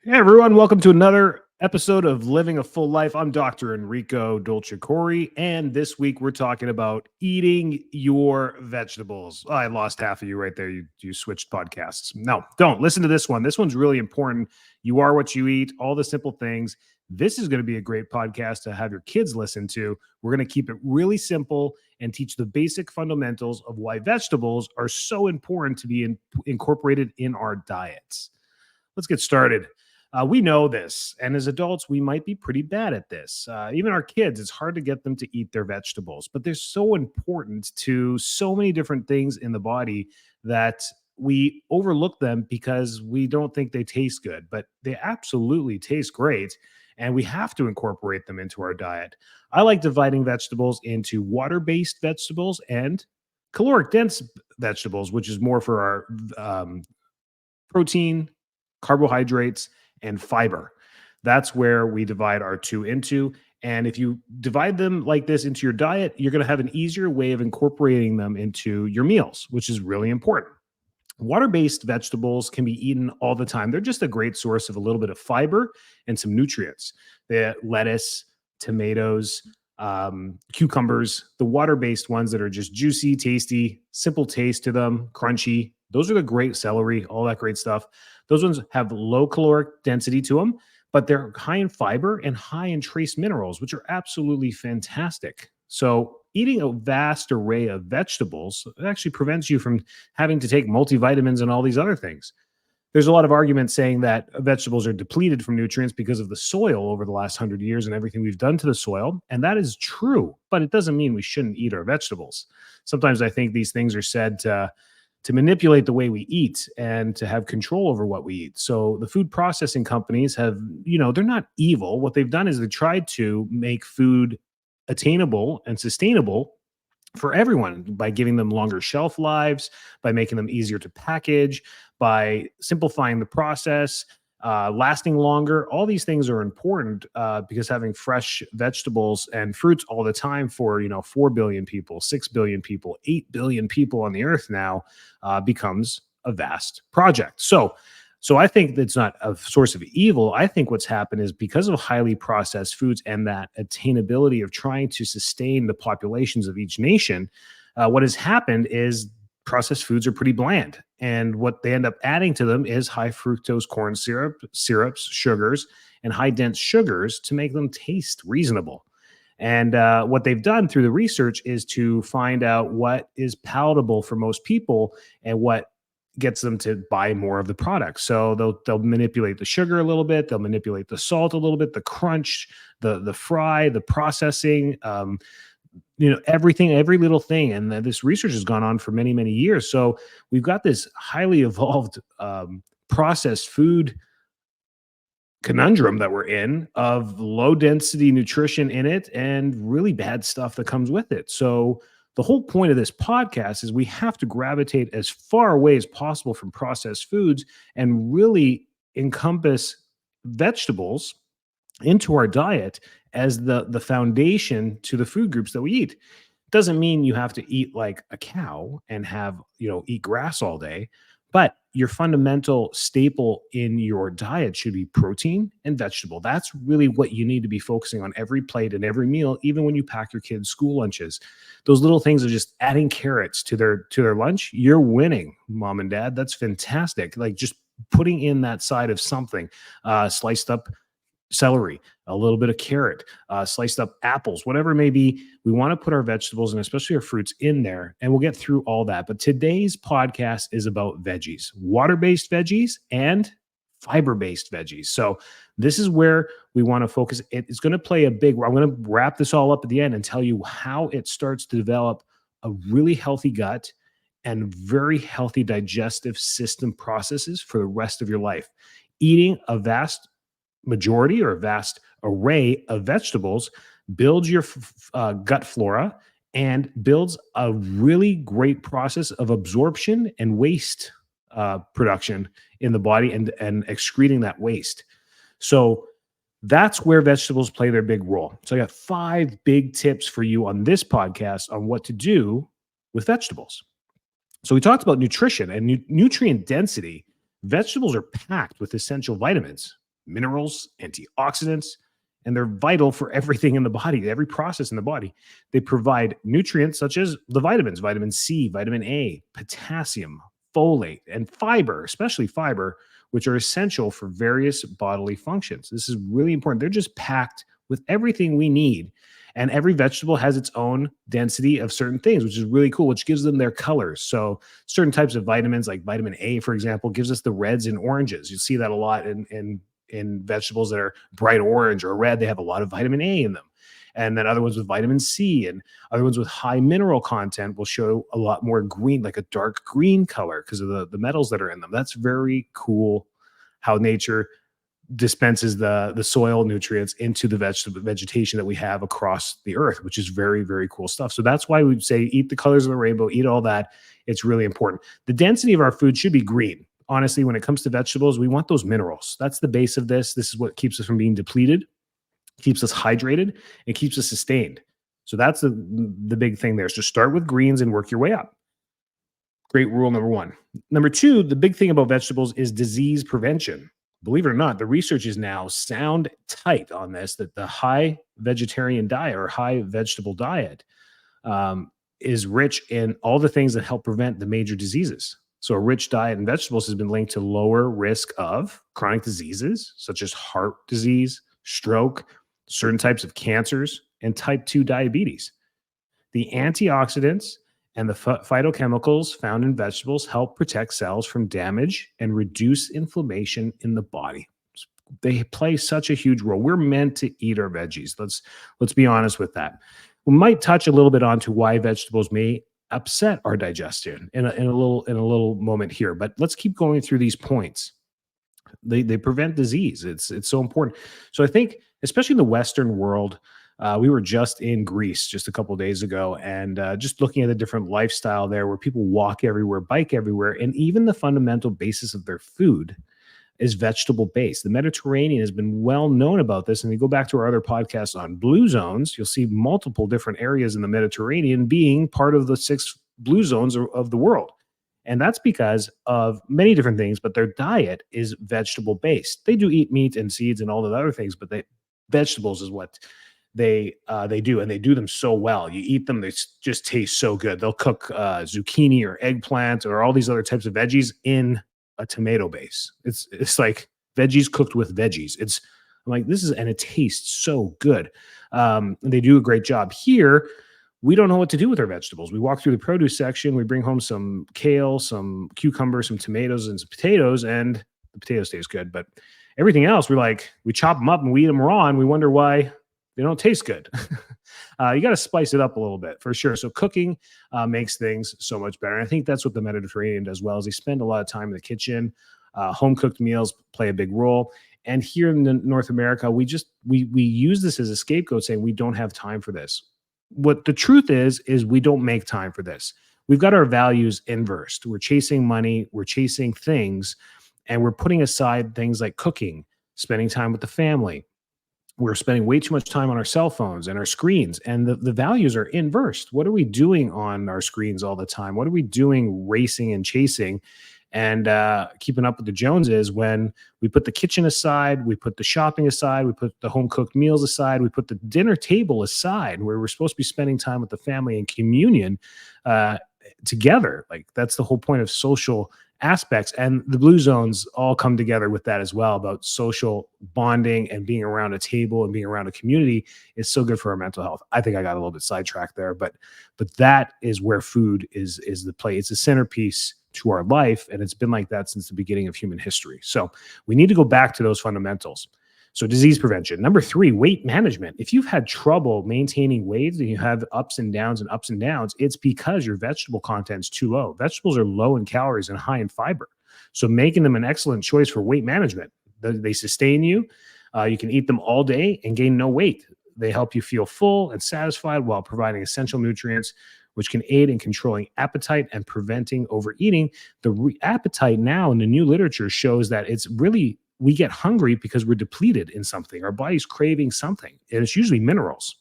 Hey everyone, welcome to another episode of Living a Full Life. I'm Dr. Enrico Dolcecore, and this week we're talking about eating your vegetables. Oh, I lost half of you right there. You switched podcasts. No, don't listen to this one. This one's really important. You are what you eat, all the simple things. This is going to be a great podcast to have your kids listen to. We're going to keep it really simple and teach the basic fundamentals of why vegetables are so important to be incorporated in our diets. Let's get started. We know this, and as adults, we might be pretty bad at this. Even our kids, it's hard to get them to eat their vegetables, but they're so important to so many different things in the body that we overlook them because we don't think they taste good, but they absolutely taste great, and we have to incorporate them into our diet. I like dividing vegetables into water based vegetables and caloric dense vegetables, which is more for our protein, carbohydrates, and fiber. That's where we divide our two into. And if you divide them like this into your diet, you're going to have an easier way of incorporating them into your meals, which is really important. Water based vegetables can be eaten all the time. They're just a great source of a little bit of fiber and some nutrients. The lettuce, tomatoes, cucumbers, the water based ones that are just juicy, tasty, simple taste to them, crunchy. Those are the great celery, all that great stuff. Those ones have low caloric density to them, but they're high in fiber and high in trace minerals, which are absolutely fantastic. So, eating a vast array of vegetables actually prevents you from having to take multivitamins and all these other things. There's a lot of arguments saying that vegetables are depleted from nutrients because of the soil over the last 100 years and everything we've done to the soil. And that is true, but it doesn't mean we shouldn't eat our vegetables. Sometimes I think these things are said to manipulate the way we eat and to have control over what we eat. So the food processing companies have, they're not evil. What they've done is they tried to make food attainable and sustainable for everyone by giving them longer shelf lives, by making them easier to package, by simplifying the process, lasting longer. All these things are important because having fresh vegetables and fruits all the time for 4 billion people, 6 billion people, 8 billion people on the earth now becomes a vast project. So I think that's not a source of evil. I think what's happened is because of highly processed foods and that attainability of trying to sustain the populations of each nation, what has happened is processed foods are pretty bland. And what they end up adding to them is high fructose corn syrups, sugars, and high dense sugars to make them taste reasonable. And what they've done through the research is to find out what is palatable for most people and what gets them to buy more of the product. So they'll manipulate the sugar a little bit, they'll manipulate the salt a little bit, the crunch, the fry, the processing, everything, every little thing. And this research has gone on for many, many years. So we've got this highly evolved processed food conundrum that we're in of low density nutrition in it and really bad stuff that comes with it. So the whole point of this podcast is we have to gravitate as far away as possible from processed foods and really encompass vegetables into our diet as the foundation to the food groups that we eat. Doesn't mean you have to eat like a cow and have, eat grass all day, but your fundamental staple in your diet should be protein and vegetable. That's really what you need to be focusing on every plate and every meal, even when you pack your kids' school lunches. Those little things of just adding carrots to their lunch, you're winning, mom and dad. That's fantastic. Like just putting in that side of something, sliced up celery, a little bit of carrot, sliced up apples, whatever it may be. We want to put our vegetables and especially our fruits in there, and we'll get through all that. But today's podcast is about veggies, water-based veggies and fiber-based veggies. So this is where we want to focus. It's going to play a big role. I'm going to wrap this all up at the end and tell you how it starts to develop a really healthy gut and very healthy digestive system processes for the rest of your life. Eating a vast majority or a vast array of vegetables builds your gut flora and builds a really great process of absorption and waste production in the body and excreting that waste. So that's where vegetables play their big role. So I got 5 big tips for you on this podcast on what to do with vegetables. So we talked about nutrition and nutrient density. Vegetables are packed with essential vitamins. minerals, antioxidants, and they're vital for everything in the body, every process in the body. They provide nutrients such as the vitamins, vitamin C, vitamin A, potassium, folate, and fiber, especially fiber, which are essential for various bodily functions. This is really important. They're just packed with everything we need. And every vegetable has its own density of certain things, which is really cool, which gives them their colors. So, certain types of vitamins, like vitamin A, for example, gives us the reds and oranges. You see that a lot in vegetables that are bright orange or red. They have a lot of vitamin A in them. And then other ones with vitamin C and other ones with high mineral content will show a lot more green, like a dark green color because of the metals that are in them. That's very cool how nature dispenses the soil nutrients into the vegetation that we have across the earth, which is very, very cool stuff. So that's why we say eat the colors of the rainbow, eat all that. It's really important. The density of our food should be green. Honestly, when it comes to vegetables, we want those minerals. That's the base of this. This is what keeps us from being depleted, keeps us hydrated, and keeps us sustained. So that's the big thing there. So start with greens and work your way up. Great rule number one. Number two, the big thing about vegetables is disease prevention. Believe it or not, the research is now sound tight on this, that the high vegetarian diet or high vegetable diet is rich in all the things that help prevent the major diseases. So a rich diet in vegetables has been linked to lower risk of chronic diseases such as heart disease, stroke, certain types of cancers, and type 2 diabetes. The antioxidants and the phytochemicals found in vegetables help protect cells from damage and reduce inflammation in the body. They play such a huge role. We're meant to eat our veggies. Let's be honest with that. We might touch a little bit onto why vegetables may upset our digestion in a little moment here, but let's keep going through these points. They prevent disease. It's so important. So I think, especially in the Western world, we were just in Greece just a couple of days ago, and just looking at the different lifestyle there, where people walk everywhere, bike everywhere, and even the fundamental basis of their food is vegetable based. The Mediterranean has been well known about this, and you go back to our other podcasts on blue zones, you'll see multiple different areas in the Mediterranean being part of the 6 blue zones of the world. And that's because of many different things, but their diet is vegetable based. They do eat meat and seeds and all the other things, but vegetables is what they do, and they do them so well. You eat them, they just taste so good. They'll cook zucchini or eggplant or all these other types of veggies in a tomato base. It's like veggies cooked with veggies. I'm like, and it tastes so good. And they do a great job here. We don't know what to do with our vegetables. We walk through the produce section, we bring home some kale, some cucumber, some tomatoes, and some potatoes, and the potatoes taste good. But everything else, we chop them up and we eat them raw, and we wonder why they don't taste good. You got to spice it up a little bit for sure. So cooking makes things so much better. And I think that's what the Mediterranean does well, is they spend a lot of time in the kitchen. Home cooked meals play a big role. And here in North America, we use this as a scapegoat, saying we don't have time for this. What the truth is we don't make time for this. We've got our values inversed. We're chasing money, we're chasing things, and we're putting aside things like cooking, spending time with the family. We're spending way too much time on our cell phones and our screens, and the values are inversed. What are we doing on our screens all the time? What are we doing racing and chasing and keeping up with the Joneses, when we put the kitchen aside, we put the shopping aside, we put the home cooked meals aside, we put the dinner table aside, where we're supposed to be spending time with the family and communion together? Like, that's the whole point of social aspects, and the blue zones all come together with that as well, about social bonding and being around a table and being around a community is so good for our mental health. I think I got a little bit sidetracked there, but that is where food is the play. It's a centerpiece to our life, and it's been like that since the beginning of human history. So we need to go back to those fundamentals. So disease prevention. Number 3, weight management. If you've had trouble maintaining weight and you have ups and downs, it's because your vegetable content's too low. Vegetables are low in calories and high in fiber. So making them an excellent choice for weight management. They sustain you. You can eat them all day and gain no weight. They help you feel full and satisfied while providing essential nutrients, which can aid in controlling appetite and preventing overeating. The appetite now in the new literature shows that it's really, we get hungry because we're depleted in something. Our body's craving something, and it's usually minerals.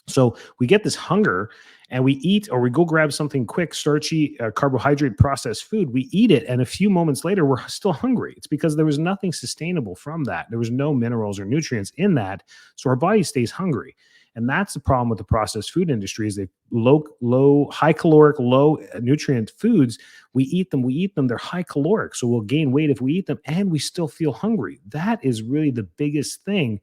So we get this hunger, and we eat or we go grab something quick, starchy, carbohydrate processed food, we eat it. And a few moments later, we're still hungry. It's because there was nothing sustainable from that. There was no minerals or nutrients in that. So our body stays hungry. And that's the problem with the processed food industry is they high caloric, low nutrient foods. We eat them, they're high caloric. So we'll gain weight if we eat them and we still feel hungry. That is really the biggest thing.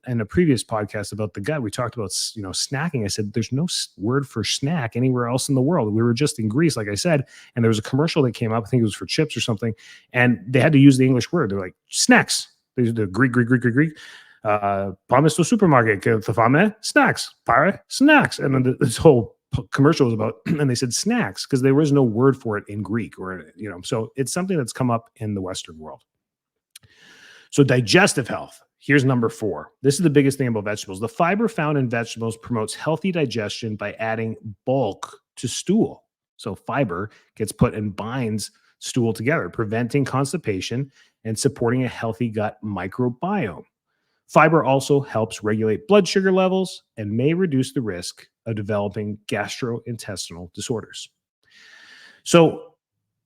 In a previous podcast about the gut, we talked about, snacking. I said, there's no word for snack anywhere else in the world. We were just in Greece, like I said, and there was a commercial that came up. I think it was for chips or something. And they had to use the English word. They're like, snacks. There's the Greek. Pommes to supermarket, fame, snacks, pare, snacks. And then this whole commercial was about, and they said snacks because there was no word for it in Greek so it's something that's come up in the Western world. So digestive health. Here's number 4. This is the biggest thing about vegetables. The fiber found in vegetables promotes healthy digestion by adding bulk to stool. So fiber gets put and binds stool together, preventing constipation and supporting a healthy gut microbiome. Fiber also helps regulate blood sugar levels and may reduce the risk of developing gastrointestinal disorders. So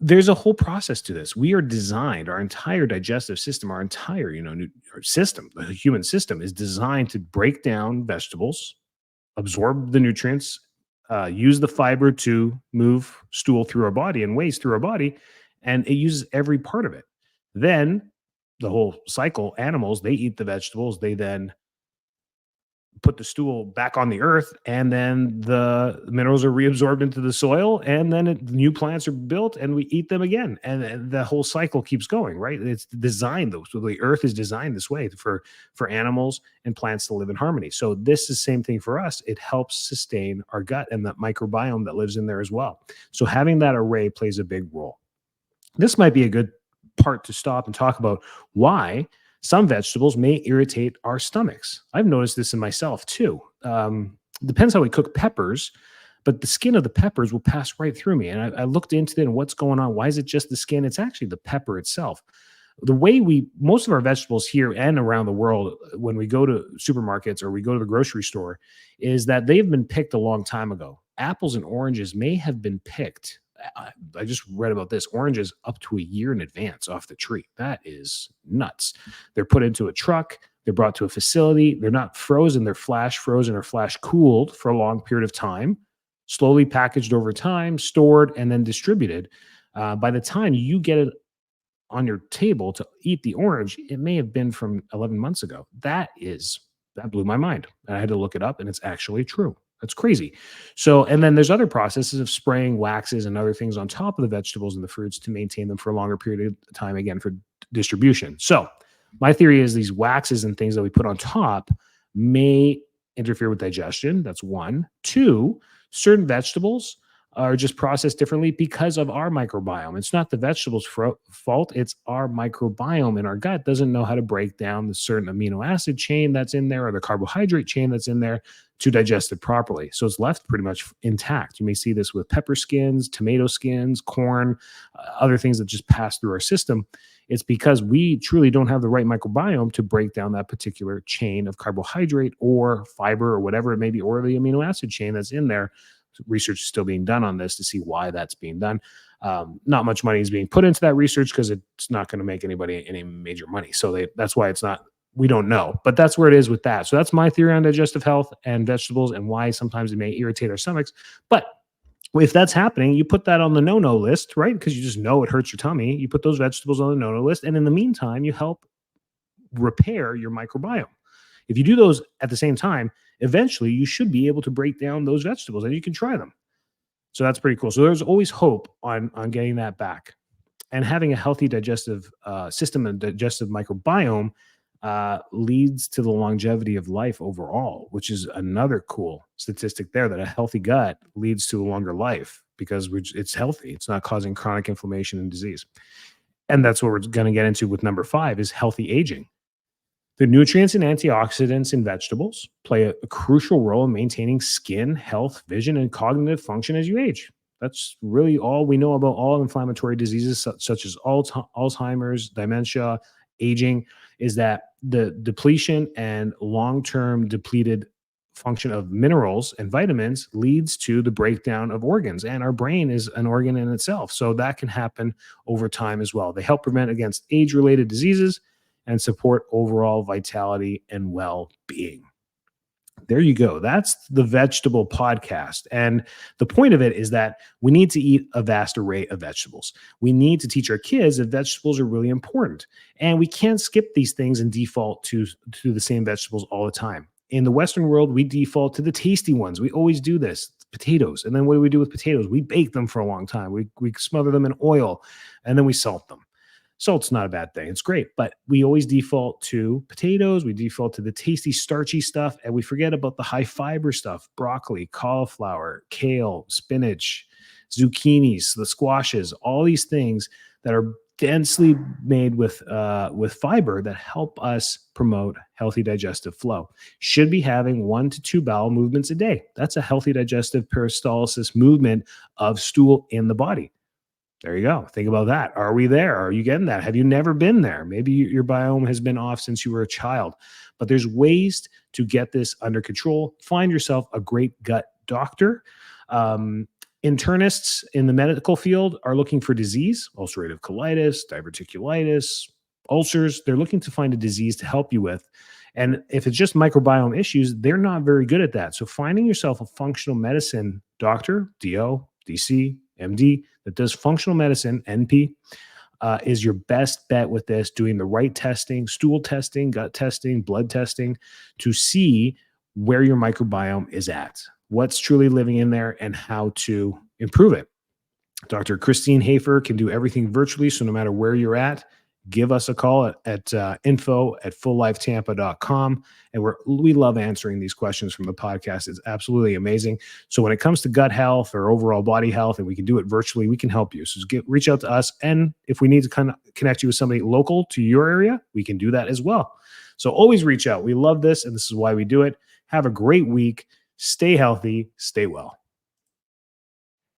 there's a whole process to this. We are designed, our entire digestive system, our entire, system, the human system is designed to break down vegetables, absorb the nutrients, use the fiber to move stool through our body and waste through our body, and it uses every part of it. Then the whole cycle, animals, they eat the vegetables, they then put the stool back on the earth, and then the minerals are reabsorbed into the soil, and then new plants are built and we eat them again. And the whole cycle keeps going, right? It's designed though. So the earth is designed this way for animals and plants to live in harmony. So this is the same thing for us. It helps sustain our gut and the microbiome that lives in there as well. So having that array plays a big role. This might be a good part to stop and talk about why some vegetables may irritate our stomachs. I've noticed this in myself too. Depends how we cook peppers, but the skin of the peppers will pass right through me. And I looked into it and what's going on. Why is it just the skin? It's actually the pepper itself. The way most of our vegetables here and around the world, when we go to supermarkets or we go to the grocery store, is that they've been picked a long time ago. Apples and oranges may have been picked. I just read about this. Oranges up to a year in advance off the tree. That is nuts. They're put into a truck. They're brought to a facility. They're not frozen. They're flash frozen or flash cooled for a long period of time, slowly packaged over time, stored, and then distributed. By the time you get it on your table to eat the orange, it may have been from 11 months ago. That blew my mind. And I had to look it up, and it's actually true. That's crazy. So, and then there's other processes of spraying waxes and other things on top of the vegetables and the fruits to maintain them for a longer period of time, again, for distribution. So my theory is these waxes and things that we put on top may interfere with digestion. That's 1. 2, certain vegetables are just processed differently because of our microbiome. It's not the vegetable's fault. It's our microbiome in our gut doesn't know how to break down the certain amino acid chain that's in there or the carbohydrate chain that's in there to digest it properly. So it's left pretty much intact. You may see this with pepper skins, tomato skins, corn, other things that just pass through our system. It's because we truly don't have the right microbiome to break down that particular chain of carbohydrate or fiber or whatever it may be, or the amino acid chain that's in there. Research is still being done on this to see why that's being done. Not much money is being put into that research because it's not going to make anybody any major money. So that's why it's not, we don't know, but that's where it is with that. So that's my theory on digestive health and vegetables and why sometimes it may irritate our stomachs. But if that's happening, you put that on the no-no list, right? Because you just know it hurts your tummy. You put those vegetables on the no-no list. And in the meantime, you help repair your microbiome. If you do those at the same time, eventually you should be able to break down those vegetables and you can try them. So that's pretty cool. So there's always hope on getting that back. And having a healthy digestive system and digestive microbiome leads to the longevity of life overall, which is another cool statistic there, that a healthy gut leads to a longer life because it's healthy. It's not causing chronic inflammation and disease. And that's what we're going to get into with number 5 is healthy aging. The nutrients and antioxidants in vegetables play a crucial role in maintaining skin health, vision, and cognitive function as you age. That's really all we know about all inflammatory diseases such as Alzheimer's, dementia, aging, is that the depletion and long-term depleted function of minerals and vitamins leads to the breakdown of organs. And our brain is an organ in itself. So that can happen over time as well. They help prevent against age related diseases and support overall vitality and well being. There you go. That's the vegetable podcast. And the point of it is that we need to eat a vast array of vegetables. We need to teach our kids that vegetables are really important. And we can't skip these things and default to the same vegetables all the time. In the Western world, we default to the tasty ones. We always do this. Potatoes. And then what do we do with potatoes? We bake them for a long time. We smother them in oil and then we salt them. Salt's not a bad thing. It's great. But we always default to potatoes. We default to the tasty, starchy stuff. And we forget about the high fiber stuff: broccoli, cauliflower, kale, spinach, zucchinis, the squashes, all these things that are densely made with fiber that help us promote healthy digestive flow. Should be having 1 to 2 bowel movements a day. That's a healthy digestive peristalsis movement of stool in the body. There you go. Think about that. Are we there? Are you getting that? Have you never been there? Maybe your biome has been off since you were a child, but there's ways to get this under control. Find yourself a great gut doctor. Internists in the medical field are looking for disease: ulcerative colitis, diverticulitis, ulcers. They're looking to find a disease to help you with. And if it's just microbiome issues, they're not very good at that. So finding yourself a functional medicine doctor, DO, DC, MD, that does functional medicine, NP, is your best bet with this. Doing the right testing, stool testing, gut testing, blood testing, to see where your microbiome is at, what's truly living in there, and how to improve it. Dr. Christine Hayford can do everything virtually. So no matter where you're at, give us a call at info@fulllifetampa.com. And we love answering these questions from the podcast. It's absolutely amazing. So when it comes to gut health or overall body health, and we can do it virtually, we can help you. So reach out to us. And if we need to kind of connect you with somebody local to your area, we can do that as well. So always reach out. We love this, and this is why we do it. Have a great week. Stay healthy. Stay well.